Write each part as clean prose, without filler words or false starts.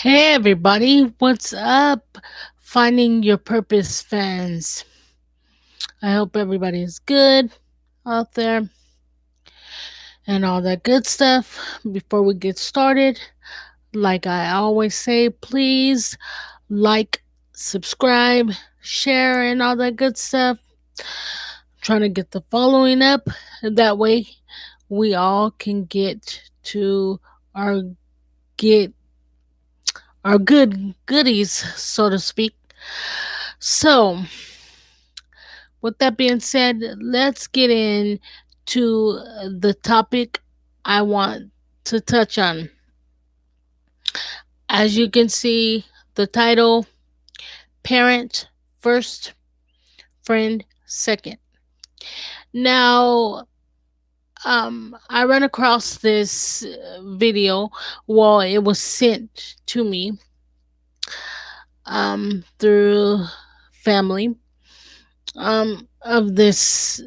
Hey everybody, what's up? Finding Your Purpose fans. I hope everybody is good out there and all that good stuff. Before we get started, like I always say, please like, subscribe, share, and all that good stuff. Trying to get the following up. That way, we all can to our get our good goodies, so to speak. So, with that being said, let's get into the topic I want to touch on. As you can see, the title: Parent First, Friend Second. Now, I ran across this video. Well, it was sent to me through family of this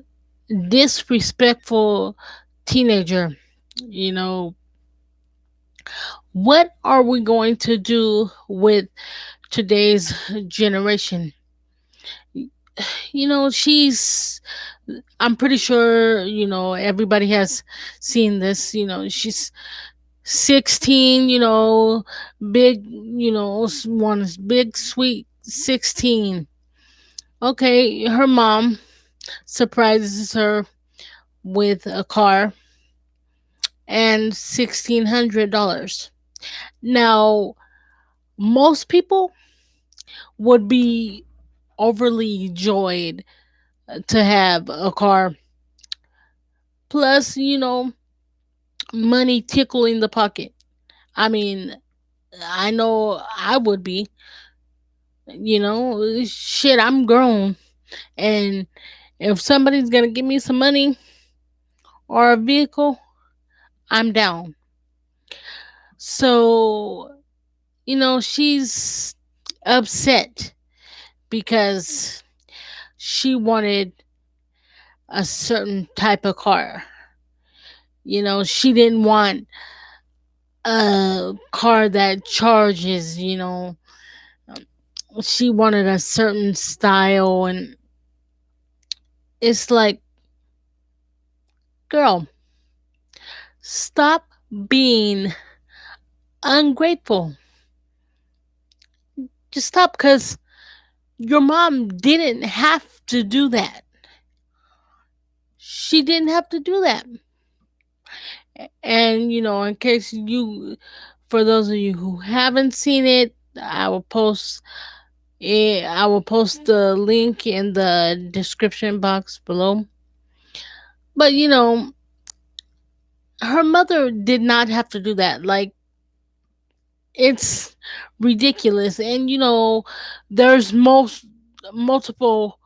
disrespectful teenager. You know, what are we going to do with today's generation? She's, I'm pretty sure, everybody has seen this. She's 16, big, one is big, sweet 16. Okay, her mom surprises her with a car and $1,600. Now, most people would be overly joyed to have a car. Plus, money tickling the pocket. I mean, I know I would be. Shit, I'm grown. And if somebody's going to give me some money or a vehicle, I'm down. So, she's upset because she wanted a certain type of car. She didn't want a car that charges. She wanted a certain style, and it's like, girl, stop being ungrateful. Just stop, because your mom didn't have to do that. She didn't have to do that. And in case for those of you who haven't seen it, I will post the link in the description box below. But her mother did not have to do that. Like, it's ridiculous. And there's multiple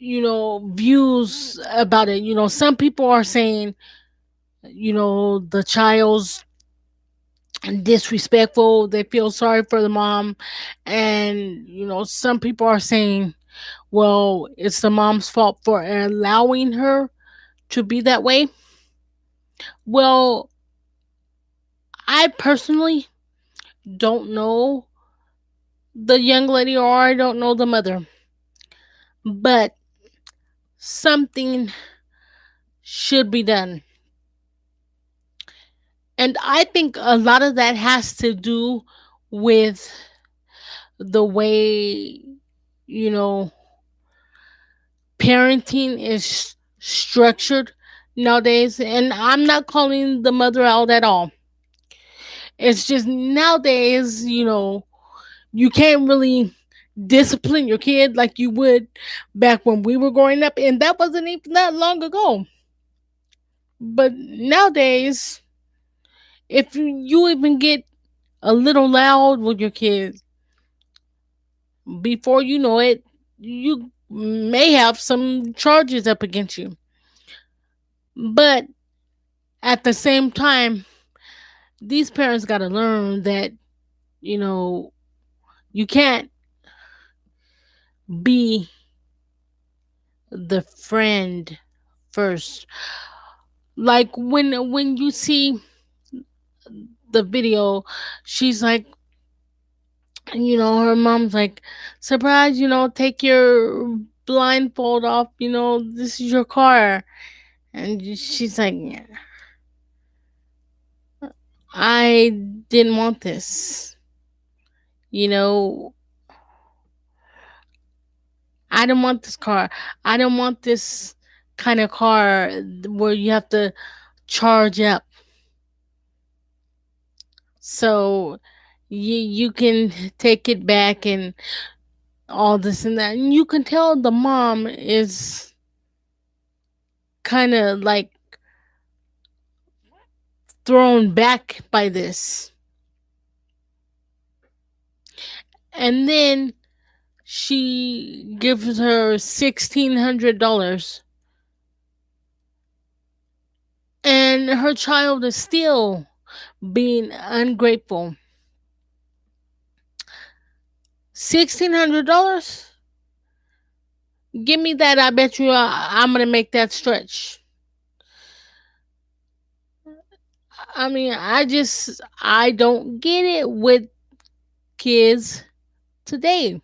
views about it. Some people are saying the child's disrespectful. They feel sorry for the mom. And some people are saying, well, it's the mom's fault for allowing her to be that way. Well, I personally don't know the young lady, or I don't know the mother, but something should be done. And I think a lot of that has to do with the way, you know, parenting is structured nowadays. And I'm not calling the mother out at all. It's just nowadays, you can't really discipline your kid like you would back when we were growing up. And that wasn't even that long ago. But nowadays, if you even get a little loud with your kids, before you know it, you may have some charges up against you. But at the same time, these parents got to learn that, you know, you can't be the friend first. Like when you see the video, she's like, And, her mom's like, surprise, take your blindfold off, this is your car. And she's like, I didn't want this. You know, I didn't want this car. I didn't want this kind of car where you have to charge up. So you can take it back and all this and that. And you can tell the mom is kind of like thrown back by this. And then she gives her $1,600, and her child is still being ungrateful. $1,600? Give me that. I bet you I'm going to make that stretch. I mean, I don't get it with kids today.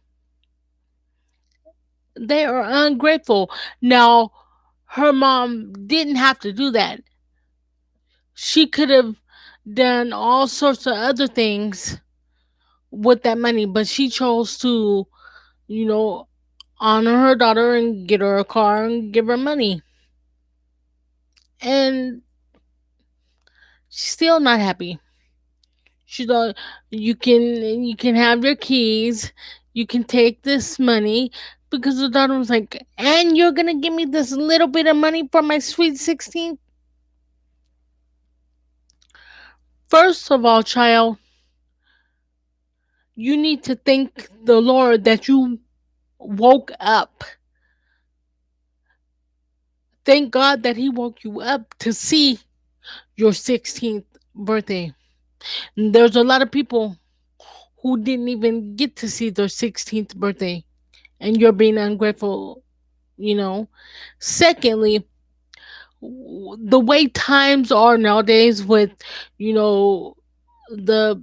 They are ungrateful. Now, her mom didn't have to do that. She could have done all sorts of other things with that money, but she chose to, you know, honor her daughter and get her a car and give her money. And she's still not happy. She's like, you can have your keys, you can take this money, because the daughter was like, and you're gonna give me this little bit of money for my sweet 16th. First of all, child, you need to thank the Lord that you woke up. Thank God that He woke you up to see your 16th birthday. There's a lot of people who didn't even get to see their 16th birthday, and you're being ungrateful, you know. Secondly, the way times are nowadays with, you know, the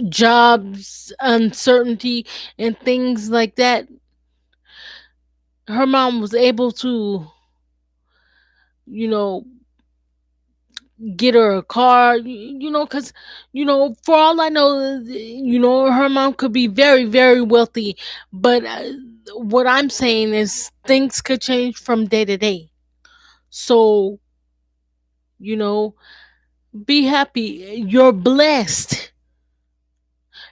jobs uncertainty and things like that, her mom was able to, you know, get her a car, because, for all I know, her mom could be very, very wealthy. But what I'm saying is things could change from day to day. So, you know, be happy. You're blessed.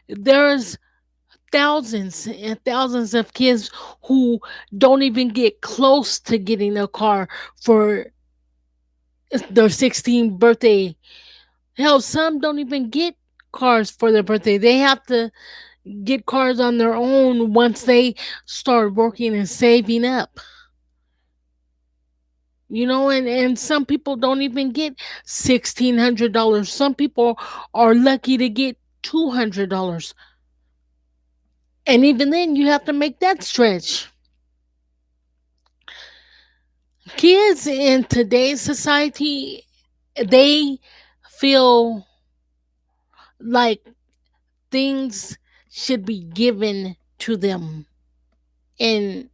There's thousands and thousands of kids who don't even get close to getting a car for their 16th birthday. Hell, some don't even get cars for their birthday. They have to get cars on their own once they start working and saving up. And some people don't even get $1,600. Some people are lucky to get $200. And even then, you have to make that stretch. Kids in today's society, they feel like things should be given to them. And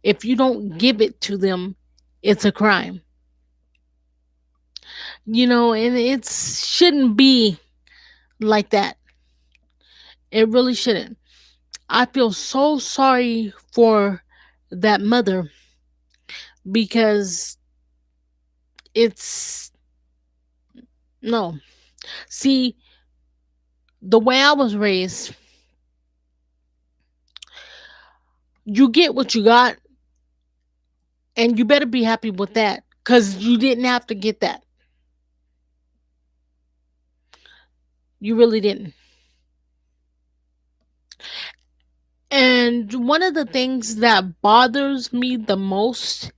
if you don't give it to them, it's a crime. And it shouldn't be like that. It really shouldn't. I feel so sorry for that mother, because it's no. See, the way I was raised, you get what you got, and you better be happy with that, because you didn't have to get that. You really didn't. And one of the things that bothers me the most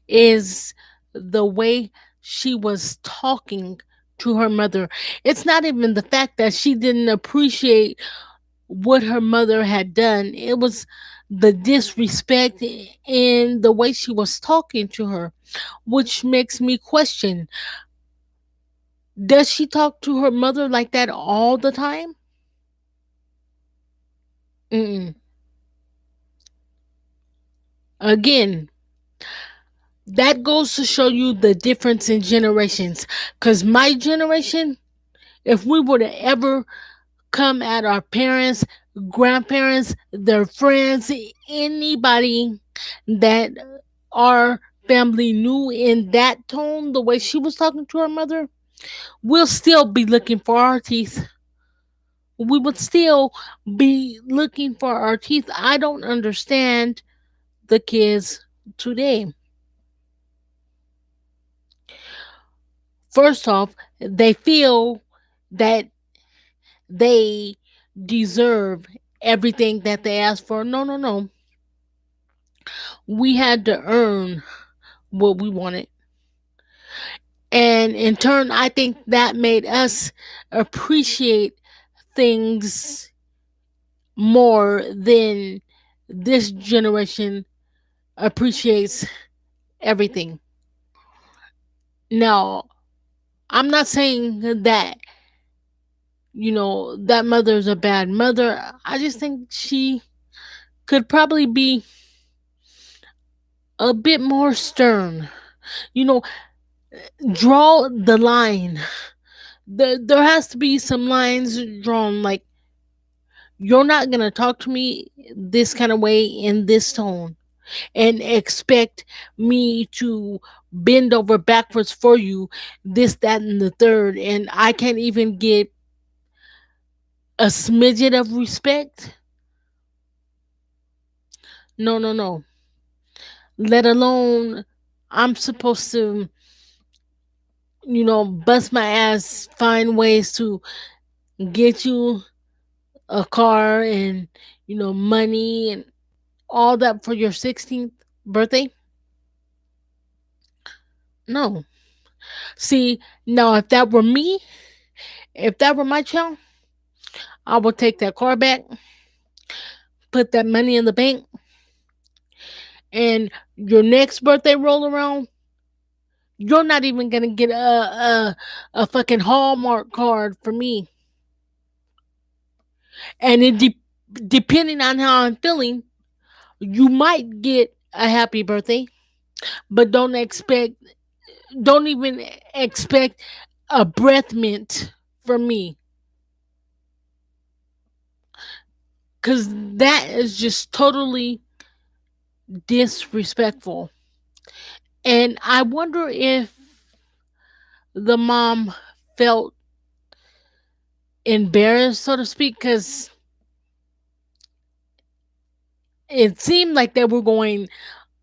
is the way she was talking to her mother. It's not even the fact that she didn't appreciate what her mother had done, it was the disrespect in the way she was talking to her, which makes me question, does she talk to her mother like that all the time? Mm-mm. Again, that goes to show you the difference in generations. Because my generation, if we would have ever come at our parents, grandparents, their friends, anybody that our family knew in that tone, the way she was talking to her mother, we'll still be looking for our teeth. We would still be looking for our teeth. I don't understand the kids today. First off, they feel that they deserve everything that they ask for. No, no, no. We had to earn what we wanted. And in turn, I think that made us appreciate things more than this generation appreciates everything. Now, I'm not saying that, that mother's a bad mother. I just think she could probably be a bit more stern. You know, draw the line. There has to be some lines drawn, like, you're not going to talk to me this kind of way in this tone and expect me to bend over backwards for you, this, that, and the third, and I can't even get a smidget of respect. No, no, no. Let alone I'm supposed to, bust my ass, find ways to get you a car and, money and all that for your 16th birthday. No. See, now if that were me, if that were my child, I would take that car back, put that money in the bank, and your next birthday roll around, you're not even gonna get a fucking Hallmark card for me. And depending on how I'm feeling, you might get a happy birthday, but don't even expect a breath mint from me, because that is just totally disrespectful. And I wonder if the mom felt embarrassed, so to speak, because it seemed like they were going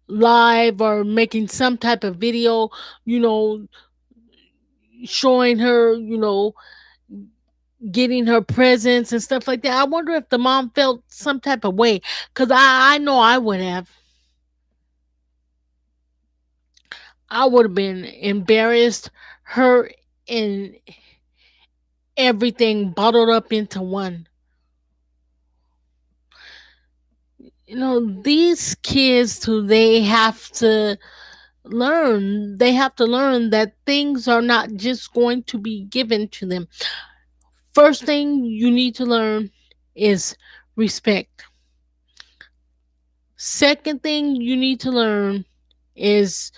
live or making some type of video, you know, showing her, getting her presents and stuff like that. I wonder if the mom felt some type of way, because I know I would have. I would have been embarrassed, hurt, and everything bottled up into one. These kids too, they have to learn that things are not just going to be given to them. First thing you need to learn is respect. Second thing you need to learn is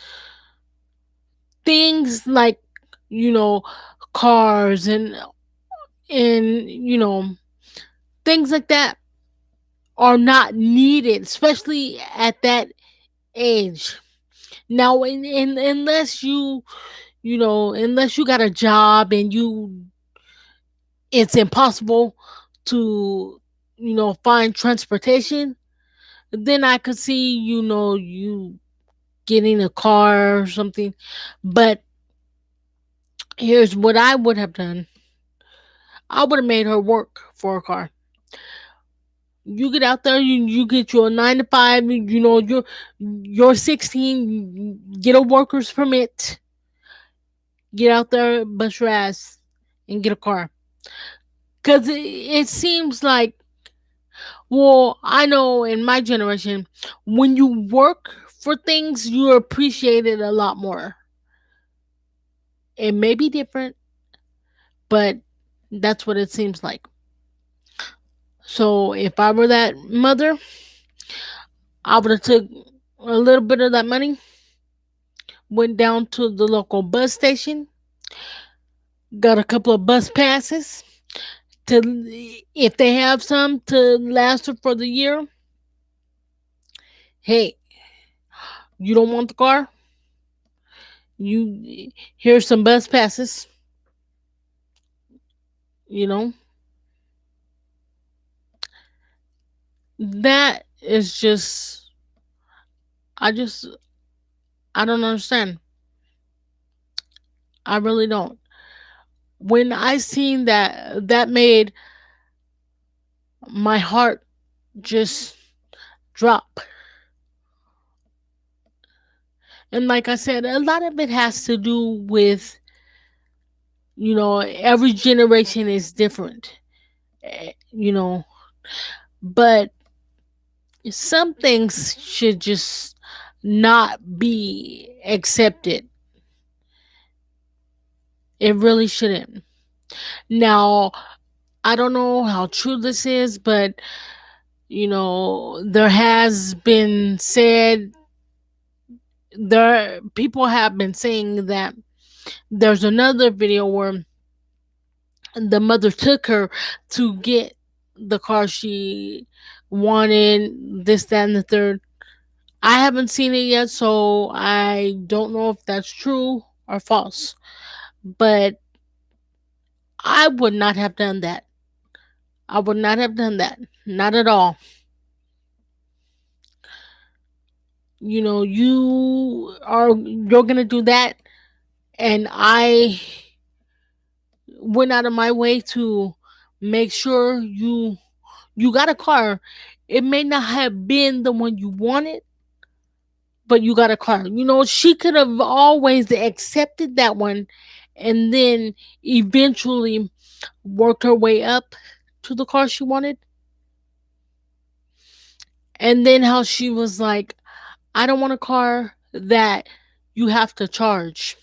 things like, you know, cars and things like that are not needed, especially at that age. Now, unless unless you got a job and it's impossible to, find transportation, then I could see, you getting a car or something. But here's what I would have done. I would have made her work for a car. You get out there, you get your 9 to 5, you're 16, get a worker's permit, get out there, bust your ass, and get a car. Because it seems like, well, I know in my generation, when you work for things, you appreciate it a lot more. It may be different, but that's what it seems like. So if I were that mother, I would have took a little bit of that money, went down to the local bus station, got a couple of bus passes to, if they have some to last her for the year. Hey, you don't want the car? You, here's some bus passes. You know, that is just, I just, I don't understand. I really don't. When I seen that, that made my heart just drop. And like I said, a lot of it has to do with, every generation is different, you know, but some things should just not be accepted. It really shouldn't. Now, I don't know how true this is, but there has been said, there people have been saying that there's another video where the mother took her to get the car she wanted, this, that, and the third. I haven't seen it yet, so I don't know if that's true or false. But I would not have done that. I would not have done that. Not at all. You're gonna do that, and I went out of my way to make sure you got a car. It may not have been the one you wanted, but you got a car. She could have always accepted that one and then eventually worked her way up to the car she wanted. And then how she was like, I don't want a car that you have to charge.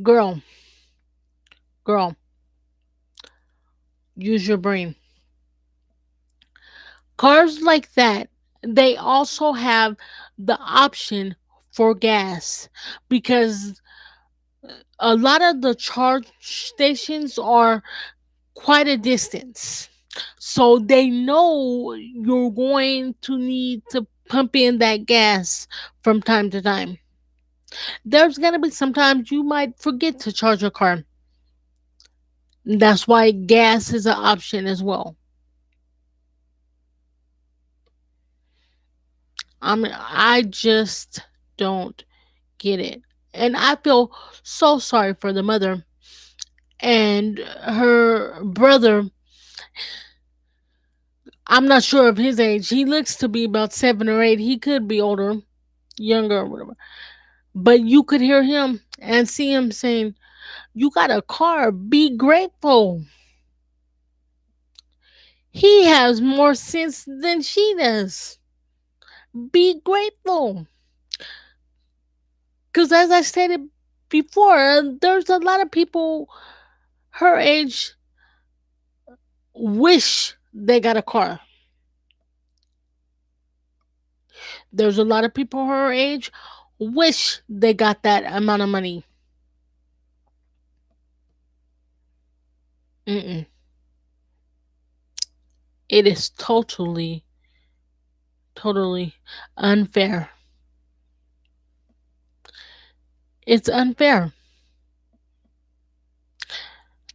Girl, girl, use your brain. Cars like that, they also have the option for gas, because a lot of the charge stations are quite a distance. So they know you're going to need to pump in that gas from time to time. There's going to be sometimes you might forget to charge your car. That's why gas is an option as well. I just don't get it. And I feel so sorry for the mother and her brother. I'm not sure of his age. He looks to be about 7 or 8. He could be older, younger, or whatever. But you could hear him and see him saying, "You got a car, be grateful." He has more sense than she does. Be grateful. Because as I stated before, there's a lot of people her age wish they got a car. There's a lot of people her age wish they got that amount of money. Mm-mm. It is totally, totally unfair. It's unfair.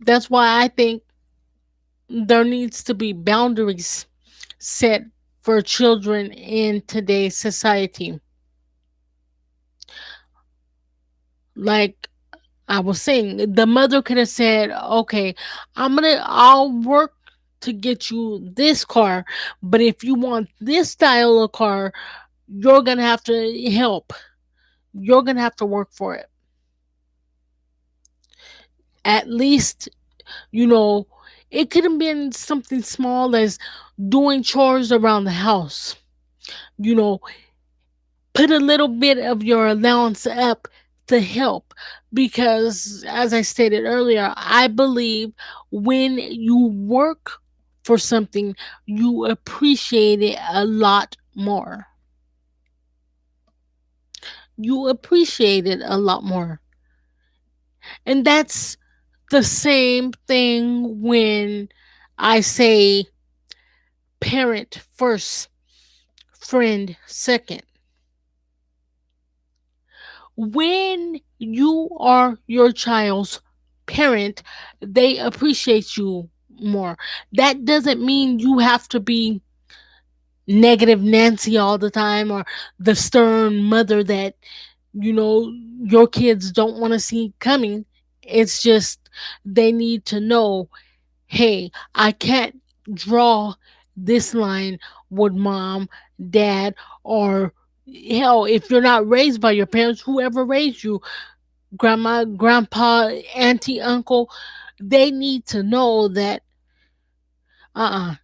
That's why I think there needs to be boundaries set for children in today's society. Like I was saying, the mother could have said, "Okay, I'll work to get you this car, but if you want this style of car, you're gonna have to help. You're gonna have to work for it. At least, you know, it could have been something small as doing chores around the house. You know, put a little bit of your allowance up to help, because as I stated earlier, I believe when you work for something, you appreciate it a lot more. You appreciate it a lot more. And that's the same thing when I say parent first, friend second. When you are your child's parent, they appreciate you more. That doesn't mean you have to be negative Nancy all the time, or the stern mother that, you know, your kids don't want to see coming. It's just they need to know, hey, I can't draw this line with mom, dad, or hell, if you're not raised by your parents, whoever raised you, grandma, grandpa, auntie, uncle, they need to know that uh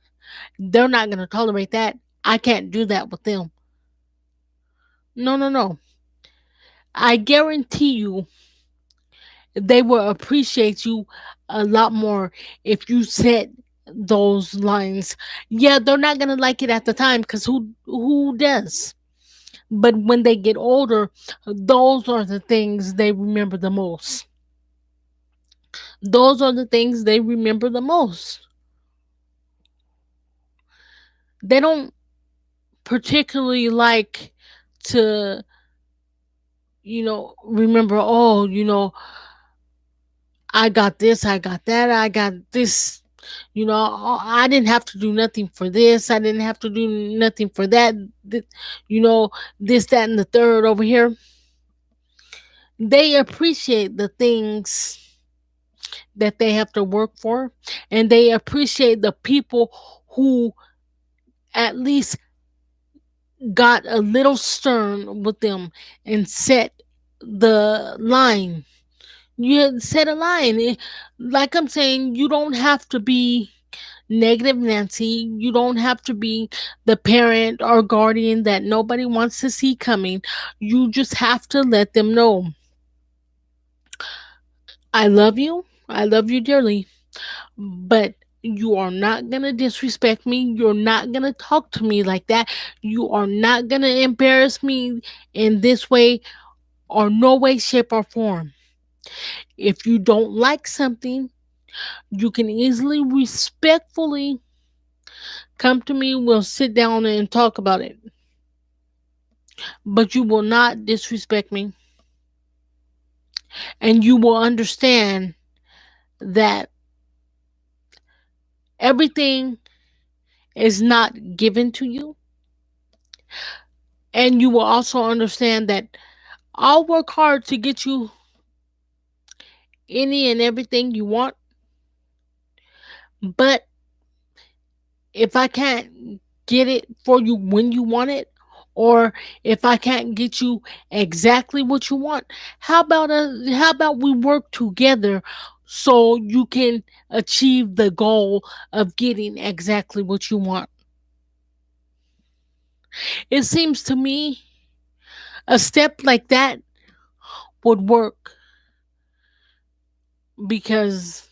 they're not going to tolerate that. I can't do that with them. No, no, no. I guarantee you they will appreciate you a lot more if you set those lines. Yeah, they're not going to like it at the time, cuz who does? But when they get older, those are the things they remember the most. Those are the things they remember the most. They don't particularly like to, remember, oh, I got this, I got that, I got this. Oh, I didn't have to do nothing for this, I didn't have to do nothing for that. You know, this, that, and the third over here. They appreciate the things that they have to work for, and they appreciate the people who at least got a little stern with them and set the line. You set a line. Like I'm saying, you don't have to be negative Nancy. You don't have to be the parent or guardian that nobody wants to see coming. You just have to let them know, I love you. I love you dearly. But you are not going to disrespect me. You're not going to talk to me like that. You are not going to embarrass me in this way, or no way, shape, or form. If you don't like something, you can easily, respectfully come to me. We'll sit down and talk about it. But you will not disrespect me. And you will understand that everything is not given to you. And you will also understand that I'll work hard to get you any and everything you want. But if I can't get it for you when you want it, or if I can't get you exactly what you want, how about we work together so you can achieve the goal of getting exactly what you want. It seems to me a step like that would work, because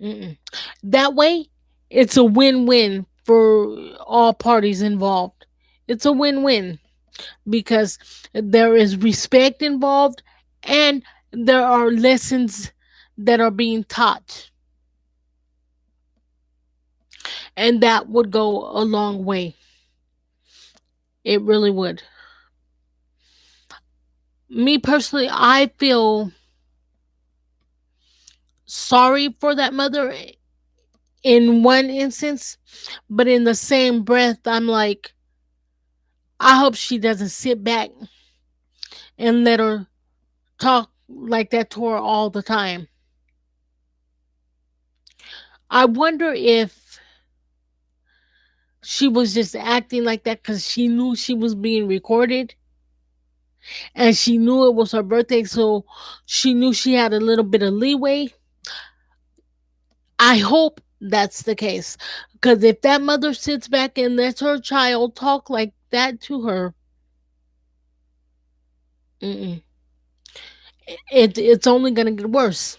mm-mm. That way it's a win-win for all parties involved. It's a win-win because there is respect involved, and there are lessons that are being taught, and that would go a long way. It really would. Me personally, I feel sorry for that mother in one instance, but in the same breath, I'm like, I hope she doesn't sit back and let her talk like that to her all the time. I wonder if she was just acting like that because she knew she was being recorded, and she knew it was her birthday, so she knew she had a little bit of leeway. I hope that's the case, because if that mother sits back and lets her child talk like that to her, mm-mm, it's only going to get worse.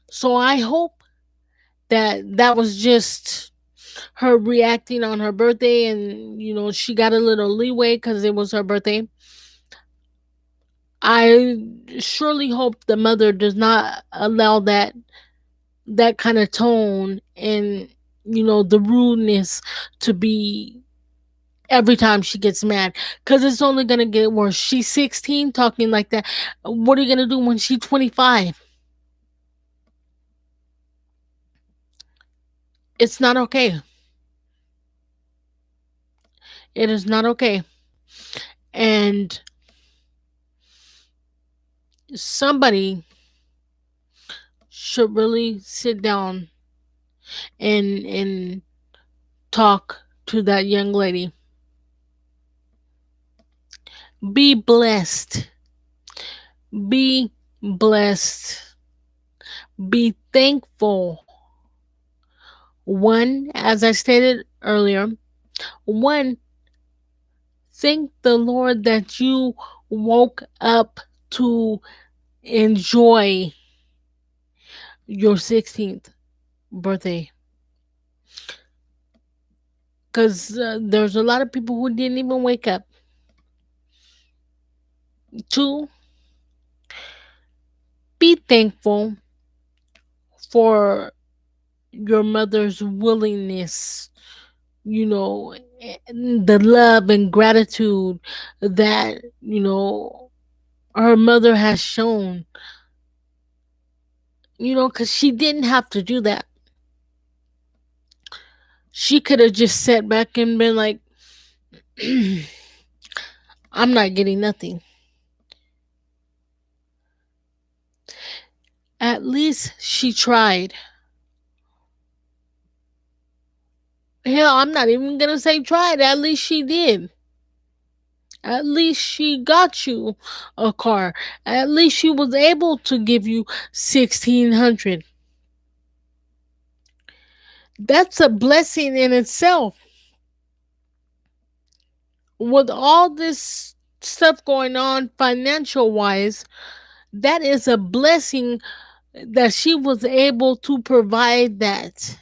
So I hope that that was just her reacting on her birthday, and she got a little leeway because it was her birthday. I surely hope the mother does not allow that kind of tone and the rudeness to be every time she gets mad, because it's only going to get worse. She's 16 talking like that. What are you going to do when she's 25? It's not okay. It is not okay. And somebody should really sit down and talk to that young lady. Be blessed. Be blessed. Be thankful. One, as I stated earlier, one, thank the Lord that you woke up to enjoy your 16th birthday. Because there's a lot of people who didn't even wake up. Two, be thankful for your mother's willingness, the love and gratitude that, her mother has shown, because she didn't have to do that. She could have just sat back and been like, I'm not getting nothing. At least she tried. Hell, I'm not even going to say tried. At least she did. At least she got you a car. At least she was able to give you 1600. That's a blessing in itself. With all this stuff going on financial wise, that is a blessing that she was able to provide that.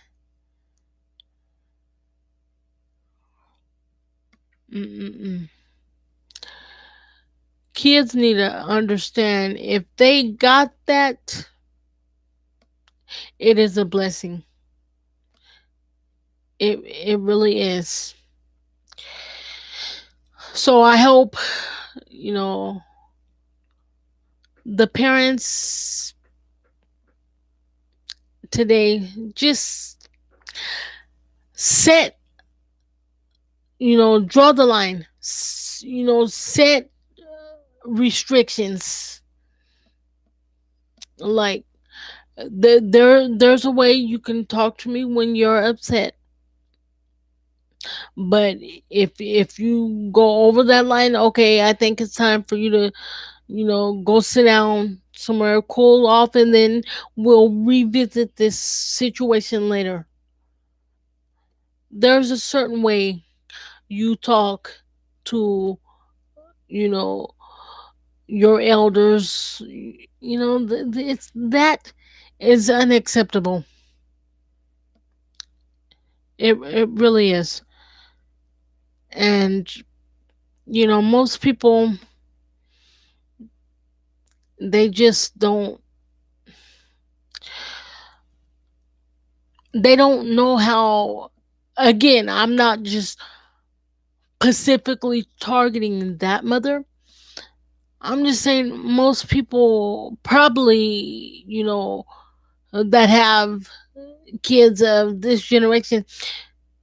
Mm-mm-mm. Kids need to understand, if they got that, it is a blessing. It really is. So I hope, you know, the parents today just set, draw the line, set restrictions. Like, there's a way you can talk to me when you're upset, but if you go over that line, okay, I think it's time for you to, go sit down somewhere, cool off, and then we'll revisit this situation later. There's a certain way you talk to, you know, your elders. It's that is unacceptable. It really is. And most people, they just don't know how. Again, I'm not just specifically targeting that mother. I'm just saying most people probably, that have kids of this generation,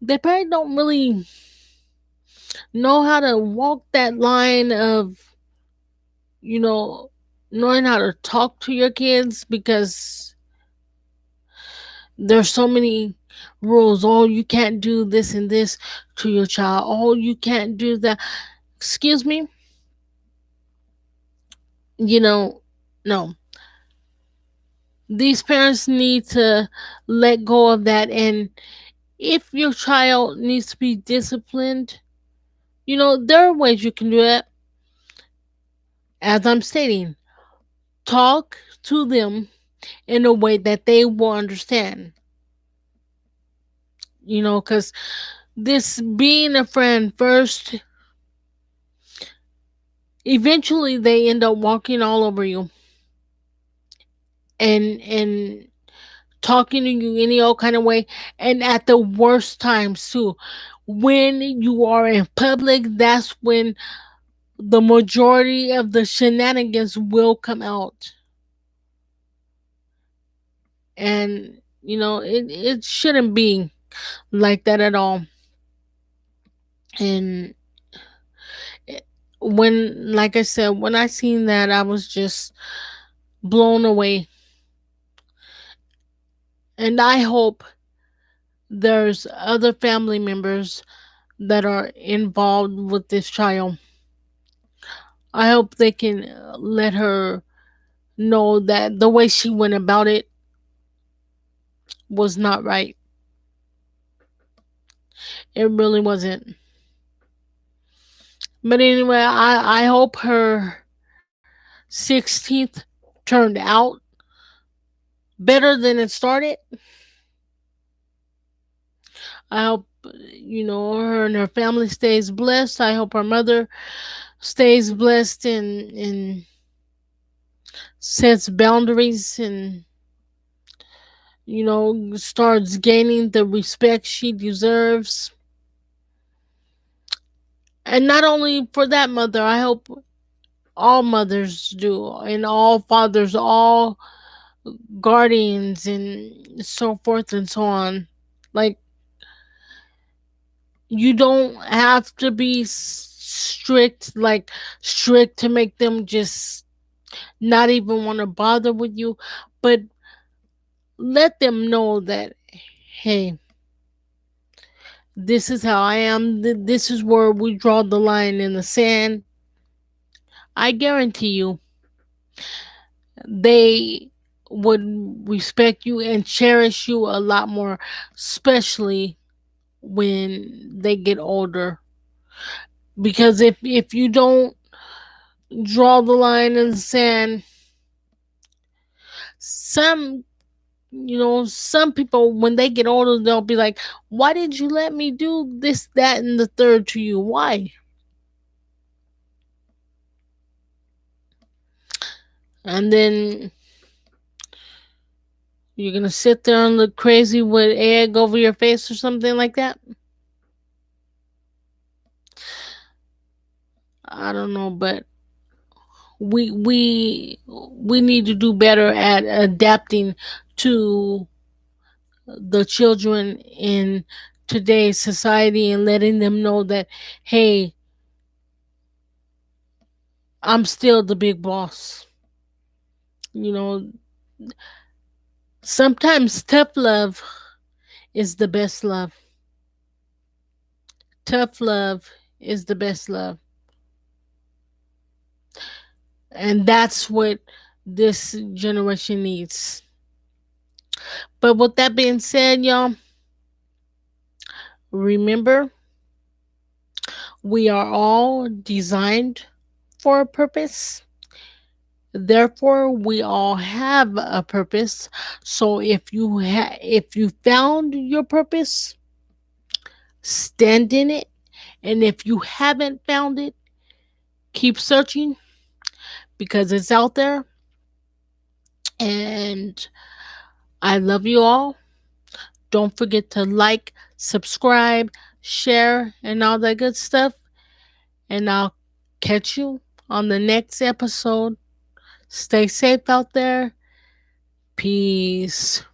they probably don't really know how to walk that line of, you know, knowing how to talk to your kids, because there's so many rules. Oh, you can't do this and this to your child. Oh, you can't do that. Excuse me? No. These parents need to let go of that. And if your child needs to be disciplined, there are ways you can do it. As I'm stating, talk to them in a way that they will understand. Because this being a friend first, eventually they end up walking all over you and talking to you any old kind of way, and at the worst times too. When you are in public, that's when the majority of the shenanigans will come out. And it shouldn't be like that at all. And it- when, like I said, when I seen that, I was just blown away. And I hope there's other family members that are involved with this child. I hope they can let her know that the way she went about it was not right. It really wasn't. But anyway, I hope her 16th turned out better than it started. I hope her and her family stays blessed. I hope her mother stays blessed and sets boundaries and starts gaining the respect she deserves. And not only for that mother, I hope all mothers do, and all fathers, all guardians, and so forth and so on. Like, you don't have to be strict, like strict to make them just not even want to bother with you, but let them know that, hey, this is how I am. This is where we draw the line in the sand. I guarantee you, they would respect you and cherish you a lot more, especially when they get older. Because if you don't draw the line in the sand, some some people, when they get older, they'll be like, why did you let me do this, that, and the third to you? Why? And then you're gonna sit there and look crazy with egg over your face or something like that. I don't know, but we need to do better at adapting to the children in today's society and letting them know that, hey, I'm still the big boss. You know, sometimes tough love is the best love. Tough love is the best love. And that's what this generation needs. But with that being said, y'all, remember, we are all designed for a purpose. Therefore, we all have a purpose. So if you found your purpose, stand in it. And if you haven't found it, keep searching, because it's out there. And I love you all. Don't forget to like, subscribe, share, and all that good stuff. And I'll catch you on the next episode. Stay safe out there. Peace.